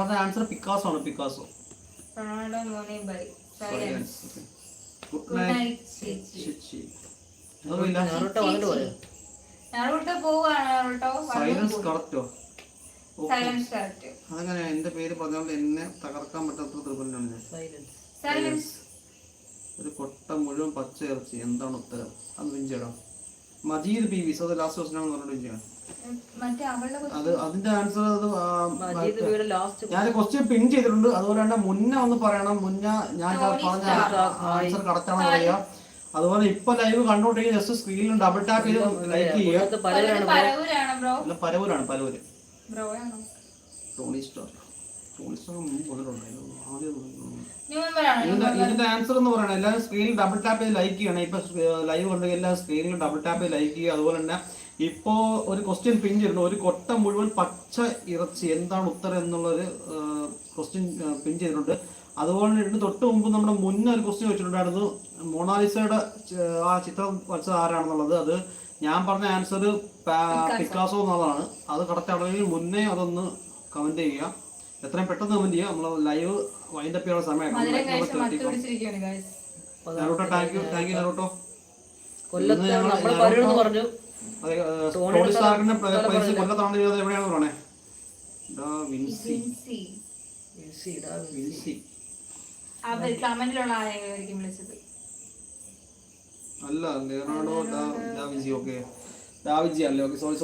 പറഞ്ഞ answer Picasso ആണ്. Picasso. Good night ചേച്ചി. സൈലൻസ് കറക്റ്റോ? അതങ്ങനെ എന്റെ പേര് പറഞ്ഞോണ്ട് എന്നെ തകർക്കാൻ പറ്റാത്ത ത്രിപുരനാണ് ഞാൻ. ഒരു കൊട്ട മുഴുവൻ പച്ച ഇറച്ചി. എന്താണ് ഉത്തരം? അത് വിഞ്ചിടാം. Majeed P V. So last question ആണെന്ന് പറഞ്ഞിട്ട് വിഞ്ചിയാണ്. അത് അതിന്റെ ആൻസർ ഞാൻ ക്വസ്റ്റ്യൻ പിൻ ചെയ്തിട്ടുണ്ട്. അതുപോലെ തന്നെ മുന്നേ ഒന്ന് പറയണം. മുന്നേ ഞാൻ പറഞ്ഞ ആൻസർ കറക്റ്റ് ആണെന്ന് പറയാം. അതുപോലെ ഇപ്പൊ ലൈവ് കണ്ടോണ്ടെങ്കിൽ ജസ്റ്റ് സ്ക്രീനിൽ ഡബിൾ ടാപ്പ് ചെയ്ത് ലൈക്ക് ചെയ്യുക. പരവൂരാണ്. പരവൂര്. Tony Star. ഇതിന്റെ ആൻസർ എന്ന് പറയണത് എല്ലാവരും സ്ക്രീനിൽ ഡബിൾ ടാപ്പ് ചെയ്ത് ലൈക്ക് ചെയ്യണം. ഇപ്പൊ ലൈവ് കണ്ടെങ്കിൽ എല്ലാ സ്ക്രീനിൽ ഡബിൾ ടാപ്പ് ചെയ്ത് ലൈക്ക് ചെയ്യുക. അതുപോലെ തന്നെ ഇപ്പോ ഒരു ക്വസ്റ്റ്യൻ പിൻ ചെയ്തിട്ടുണ്ട്. ഒരു കൊട്ട മുഴുവൻ പച്ച ഇറച്ചി. എന്താണ് ഉത്തരം എന്നുള്ളൊരു ക്വസ്റ്റ്യൻ പിൻ ചെയ്തിട്ടുണ്ട്. അതുപോലെ തന്നെ തൊട്ട് മുമ്പ് നമ്മുടെ മുന്നേ ഒരു ക്വസ്റ്റ്യൻ വെച്ചിട്ടുണ്ടായിരുന്നു. മൊണാലിസയുടെ ആ ചിത്രം വരച്ചത് ആരാണെന്നുള്ളത്. അത് ഞാൻ പറഞ്ഞ ആൻസർ പിക്കാസോ എന്നുള്ളതാണ്. അത് കറക്റ്റ് ആണെങ്കിൽ മുന്നേ അതൊന്ന് കമന്റ് ചെയ്യുക. എത്രയും പെട്ടെന്ന് കമന്റ് ചെയ്യുക. നമ്മൾ ലൈവ് വൈൻഡ് അപ്പ് ചെയ്യാനുള്ള സമയം. Thank you Naruto. ടോണി സ്റ്റാറിന്റെ പ്രൈസ് കൊല്ലത്താണ് എവിടെയാണെന്ന് പറയണേ. അല്ല ലിയോണാർഡോ ഡാവിഞ്ചി. ഓക്കെ ഡാവിഞ്ചി അല്ലേ? ഓക്കെ സോറി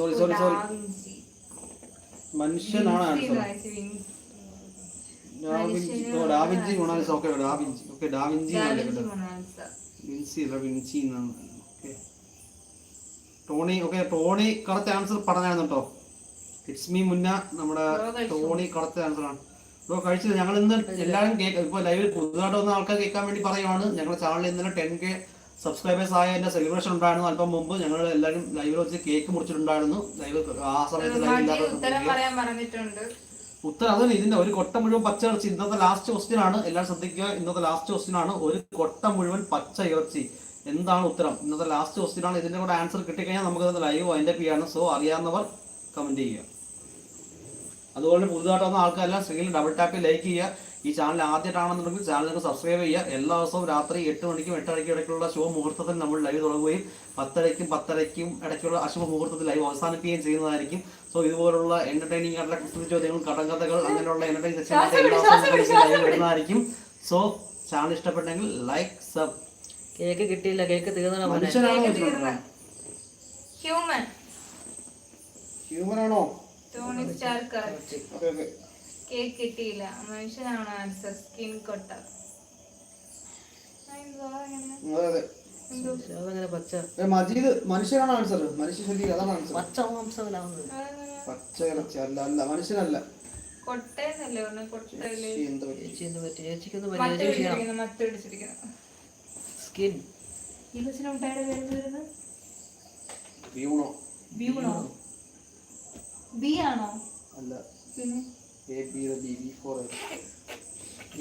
മനുഷ്യനാണ് answer. Da Vinci Mona Lisa. Okay da Vinci. Okay da Vinci Vinci അല്ല വിൻസി എന്നാണ്. Okay Tony. Okay Tony correct answer പറഞ്ഞായിരുന്നു കേട്ടോ. ഇറ്റ്സ് മീ മുന്ന. നമ്മുടെ ടോണി കറക്റ്റ് ആൻസർ ആണ്. ഇപ്പോൾ കഴിച്ചില്ല. ഞങ്ങൾ ഇന്ന് എല്ലാവരും ഇപ്പോൾ ലൈവിൽ പുതുതായിട്ട് വന്ന ആൾക്കാർ കേൾക്കാൻ വേണ്ടി പറയുവാണ്. ഞങ്ങളുടെ ചാനലിൽ ഇന്നലെ 10K സബ്സ്ക്രൈബേഴ്സ് ആയ എൻ്റെ സെലിബ്രേഷൻ ഉണ്ടായിരുന്നു. അല്പം മുമ്പ് ഞങ്ങൾ എല്ലാവരും ലൈവിൽ വെച്ച് കേക്ക് മുറിച്ചിട്ടുണ്ടായിരുന്നു. ലൈവ് ആ സമയത്ത് ഉത്തരം അതന്നെ. ഇതിന്റെ ഒരു കൊട്ട മുഴുവൻ പച്ച ഇറച്ചി. ഇന്നത്തെ ലാസ്റ്റ് ക്വസ്റ്റ്യൻ ആണ്. എല്ലാവരും ശ്രദ്ധിക്കുക. ഇന്നത്തെ ലാസ്റ്റ് ക്വസ്റ്റ്യൻ ആണ്. ഒരു കൊട്ട മുഴുവൻ പച്ച ഇറച്ചി. എന്താണ് ഉത്തരം? ഇന്നത്തെ ലാസ്റ്റ് ക്വസ്റ്റ്യൻ ആണ്. ഇതിന്റെ കൂടെ ആൻസർ കിട്ടിക്കഴിഞ്ഞാൽ നമുക്ക് ലൈവ് വൈൻഡ് അപ്പ് ചെയ്യാണ്. സോ അറിയാവുന്നവർ കമന്റ് ചെയ്യുക. അതുപോലെ പുതുതായിട്ട് വന്ന ആൾക്കാരെല്ലാം സ്ക്രീനിൽ ഡബിൾ ടാപ്പിൽ ലൈക്ക് ചെയ്യുക. ഈ ചാനൽ ആദ്യമായിട്ടാണെന്നുണ്ടെങ്കിൽ ചാനൽ സബ്സ്ക്രൈബ് ചെയ്യുക. എല്ലാ ദിവസവും രാത്രി 8 മണിക്കും 8:30ക്കും ഇടയ്ക്കുള്ള ശുഭ മുഹൂർത്തത്തിൽ നമ്മൾ ലൈവ് തുടങ്ങുകയും 10:30ക്കും ഇടയ്ക്കുള്ള അശുഭ മുഹൂർത്തത്തിൽ ലൈവ് അവസാനിപ്പിക്കുകയും ചെയ്യുന്നതായിരിക്കും. സോ ഇതുപോലുള്ള എന്റർടൈനിങ് ആയിട്ടുള്ള ക്വസ്റ്റ്യൻ ചോദ്യങ്ങൾ, കടങ്കഥകൾ, അങ്ങനെയുള്ള എന്റർടൈനിങ് സെക്ഷൻ ലൈവ് വരുന്നതായിരിക്കും. സോ ചാനൽ ഇഷ്ടപ്പെട്ടെങ്കിൽ ലൈക്ക് സബ്. കേക്ക് കിട്ടിയില്ല. കേക്ക് തീർന്നോ? മനുഷ്യനാണോ? ഹ്യൂമൻ ആണോ? കേക്ക് കിട്ടിയില്ല. മനുഷ്യനാണ് ആൻസർ. സ്കിൻ കൊട്ട. മജീദ് മനുഷ്യനാണ് ആൻസർ. മനുഷ്യ ശരീരം അതാണ് ആൻസർ. പച്ച ഇറച്ചി അല്ല. മനുഷ്യനല്ല.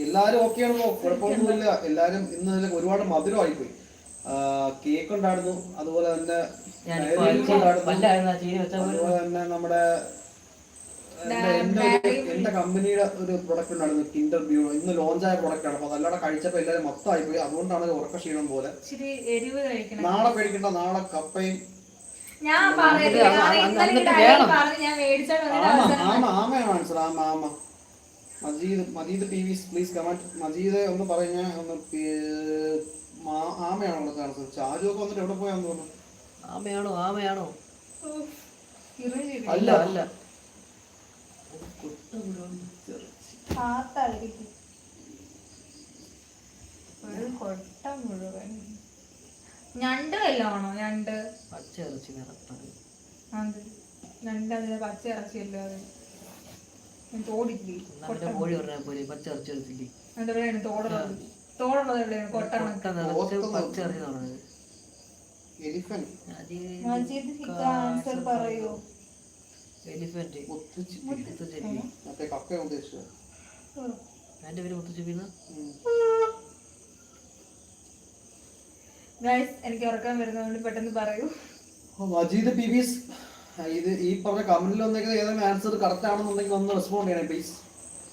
എല്ലാരും ഓക്കെയാണ്. കുഴപ്പമൊന്നുമില്ല. എല്ലാരും ഇന്ന് ഒരുപാട് മധുരമായി പോയി. കേക്ക് ഉണ്ടായിരുന്നു. അതുപോലെ തന്നെ നമ്മുടെ എന്റെ കമ്പനിയുടെ ഒരു പ്രൊഡക്റ്റ് ഉണ്ടായിരുന്നു. Kinder Bueno. ഇന്ന് ലോഞ്ച് ആയ പ്രൊഡക്റ്റ് ആണ്. അപ്പൊ അതല്ലാതെ കഴിച്ചപ്പോ എല്ലാരും മൊത്തമായി പോയി. അതുകൊണ്ടാണ് ഉറക്ക ക്ഷീണം പോലെ. നാളെ കഴിക്കണ്ട. നാളെ കപ്പയും ആമയാണ് ആൻസർ. ആമ. Majeed P V please comment. Majeed ഒന്ന് പറഞ്ഞ ഒന്ന് ആമയാണോ ഉള്ളത് ആൻസർ? ചാരുവൊക്കെ വന്നിട്ട് എവിടെ പോയാന്ന് തോന്നുന്നു. ആമയാണോ? അല്ല. ഞണ്ട് വല്ലതാണോ? ഞണ്ട് പച്ച ഇറച്ചി നിറപ്പാണ്. ഞണ്ട് അതിന് പച്ച ഇറച്ചിയല്ലോ. അത് തോടില്ലേ? കോഴി പറഞ്ഞാൽ പോലെ പച്ച ഇറച്ചി എടുത്തില്ലേ? അതെവിടെയാണ് തോടുള്ളത്? തോടുള്ളത് എവിടെയാണ്? കൊട്ടാണ്. പച്ച ഇറച്ചി പറഞ്ഞത്. ആൻസർ പറയൂ. എലിഫന്റ്. എന്റെ പേര് മുത്തുച്ചിപ്പിന്ന്. എനിക്ക് ഉറക്കാൻ വരുന്നതുകൊണ്ട് പെട്ടെന്ന് പറയൂ. മജീദ് പി വി ഇത് ഈ പറഞ്ഞ കമന്റിൽ വന്നേക്കുന്നത് ഏതെങ്കിലും ആൻസർ കറക്റ്റ് ആണെന്നുണ്ടെങ്കിൽ ഒന്ന് റെസ്പോണ്ട് ചെയ്യണേ പ്ലീസ്.